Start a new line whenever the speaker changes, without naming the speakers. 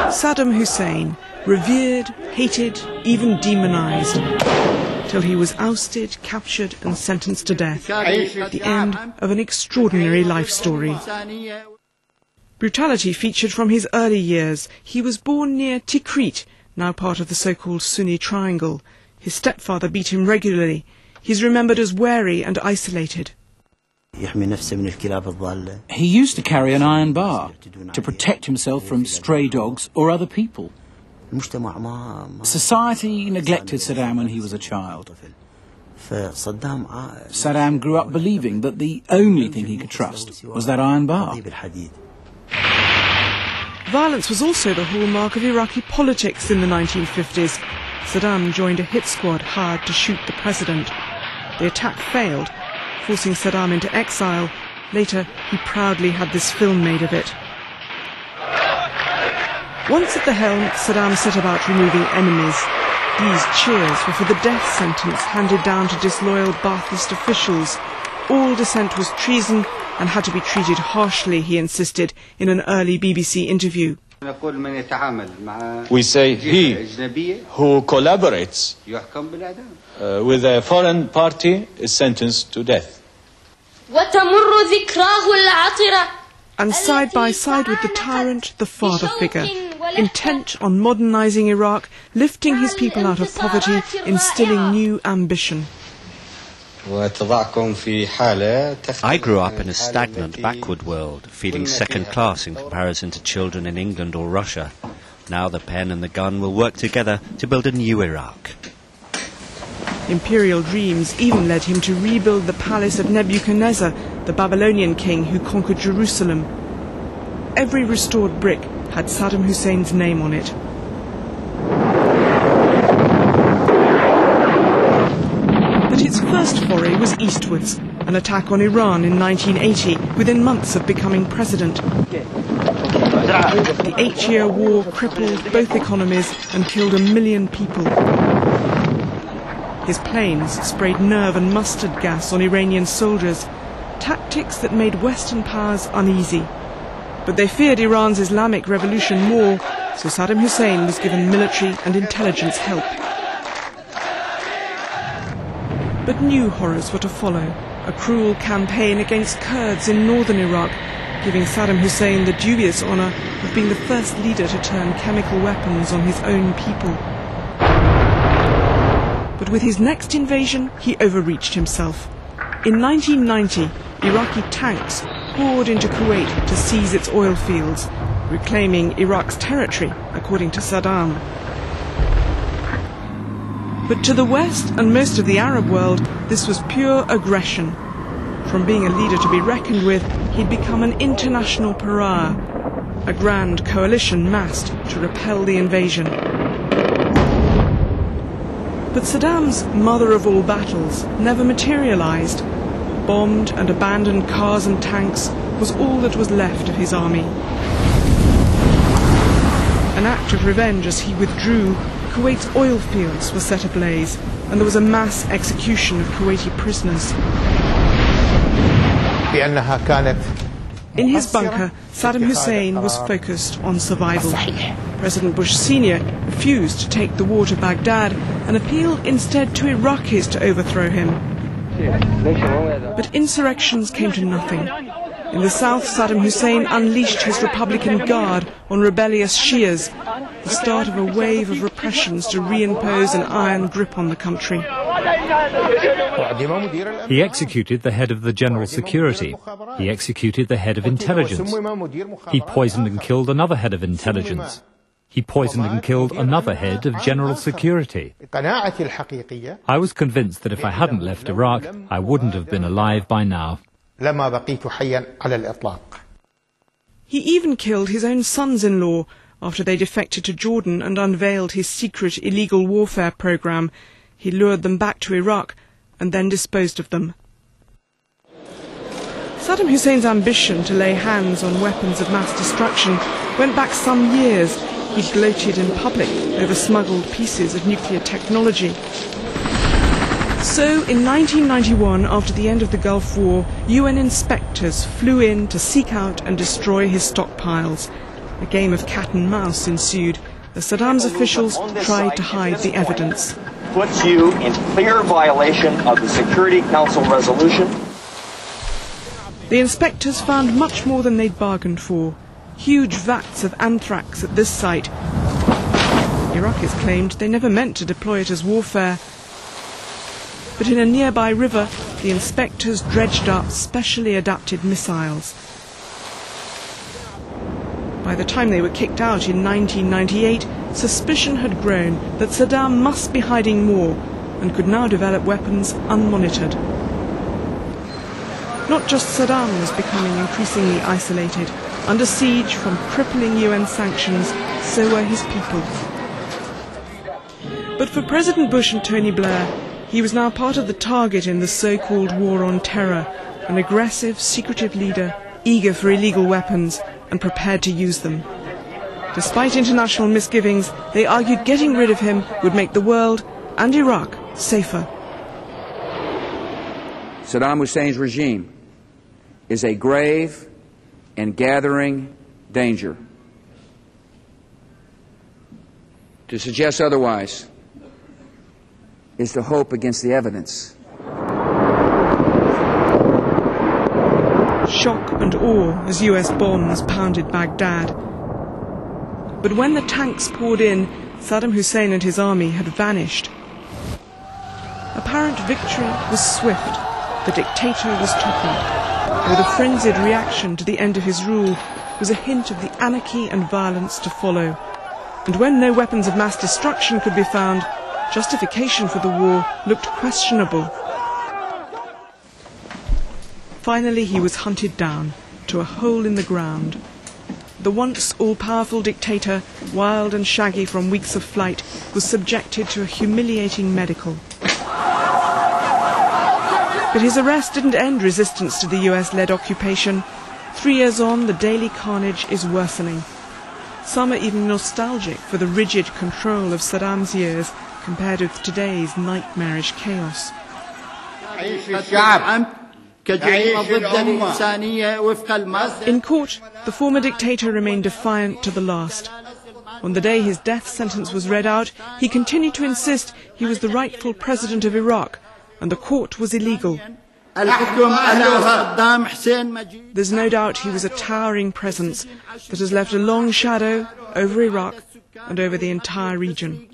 Saddam Hussein, revered, hated, even demonized, till he was ousted, captured and sentenced to death. The end of an extraordinary life story. Brutality featured from his early years. He was born near Tikrit, now part of the so-called Sunni Triangle. His stepfather beat him regularly. He's remembered as wary and isolated.
He used to carry an iron bar to protect himself from stray dogs or other people. Society neglected Saddam when he was a child. Saddam grew up believing that the only thing he could trust was that iron bar.
Violence was also the hallmark of Iraqi politics in the 1950s. Saddam joined a hit squad hired to shoot the president. The attack failed, forcing Saddam into exile. Later, he proudly had this film made of it. Once at the helm, Saddam set about removing enemies. These cheers were for the death sentence handed down to disloyal Ba'athist officials. All dissent was treason and had to be treated harshly, he insisted in an early BBC interview.
We say he who collaborates with a foreign party is sentenced to death.
And side by side with the tyrant, the father figure, intent on modernizing Iraq, lifting his people out of poverty, instilling new ambition.
I grew up in a stagnant, backward world, feeling second class in comparison to children in England or Russia. Now the pen and the gun will work together to build a new Iraq.
Imperial dreams even led him to rebuild the palace of Nebuchadnezzar, the Babylonian king who conquered Jerusalem. Every restored brick had Saddam Hussein's name on it. But its first foray was eastwards, an attack on Iran in 1980, within months of becoming president. The 8-year war crippled both economies and killed 1 million people. His planes sprayed nerve and mustard gas on Iranian soldiers, tactics that made Western powers uneasy. But they feared Iran's Islamic Revolution more, so Saddam Hussein was given military and intelligence help. But new horrors were to follow. A cruel campaign against Kurds in northern Iraq, giving Saddam Hussein the dubious honour of being the first leader to turn chemical weapons on his own people. But with his next invasion, he overreached himself. In 1990, Iraqi tanks poured into Kuwait to seize its oil fields, reclaiming Iraq's territory, according to Saddam. But to the West and most of the Arab world, this was pure aggression. From being a leader to be reckoned with, he'd become an international pariah, a grand coalition massed to repel the invasion. But Saddam's mother of all battles never materialized. Bombed and abandoned cars and tanks was all that was left of his army. An act of revenge as he withdrew, Kuwait's oil fields were set ablaze, and there was a mass execution of Kuwaiti prisoners. In his bunker, Saddam Hussein was focused on survival. President Bush Sr. refused to take the war to Baghdad and appealed instead to Iraqis to overthrow him. But insurrections came to nothing. In the south, Saddam Hussein unleashed his Republican Guard on rebellious Shias, the start of a wave of repressions to reimpose an iron grip on the country.
He executed the head of the General Security. He executed the head of intelligence. He poisoned and killed another head of intelligence. He poisoned and killed another head of General Security. I was convinced that if I hadn't left Iraq, I wouldn't have been alive by now.
He even killed his own sons-in-law after they defected to Jordan and unveiled his secret illegal warfare program. He lured them back to Iraq and then disposed of them. Saddam Hussein's ambition to lay hands on weapons of mass destruction went back some years. He gloated in public over smuggled pieces of nuclear technology. So, in 1991, after the end of the Gulf War, UN inspectors flew in to seek out and destroy his stockpiles. A game of cat and mouse ensued as Saddam's officials tried to hide the evidence.
Puts you in clear violation of the Security Council resolution.
The inspectors found much more than they'd bargained for. Huge vats of anthrax at this site. Iraqis claimed they never meant to deploy it as warfare. But in a nearby river, the inspectors dredged up specially adapted missiles. By the time they were kicked out in 1998, suspicion had grown that Saddam must be hiding more and could now develop weapons unmonitored. Not just Saddam was becoming increasingly isolated. Under siege from crippling UN sanctions, so were his people. But for President Bush and Tony Blair, he was now part of the target in the so-called war on terror, an aggressive, secretive leader, eager for illegal weapons and prepared to use them. Despite international misgivings, they argued getting rid of him would make the world and Iraq safer.
Saddam Hussein's regime is a grave and gathering danger. To suggest otherwise is to hope against the evidence.
Shock and awe as US bombs pounded Baghdad. But when the tanks poured in, Saddam Hussein and his army had vanished. Apparent victory was swift. The dictator was toppled. With a frenzied reaction to the end of his rule was a hint of the anarchy and violence to follow. And when no weapons of mass destruction could be found, justification for the war looked questionable. Finally, he was hunted down to a hole in the ground. The once all-powerful dictator, wild and shaggy from weeks of flight, was subjected to a humiliating medical. But his arrest didn't end resistance to the US-led occupation. 3 years on, the daily carnage is worsening. Some are even nostalgic for the rigid control of Saddam's years compared with today's nightmarish chaos. In court, the former dictator remained defiant to the last. On the day his death sentence was read out, he continued to insist he was the rightful president of Iraq and the court was illegal. There's no doubt he was a towering presence that has left a long shadow over Iraq and over the entire region.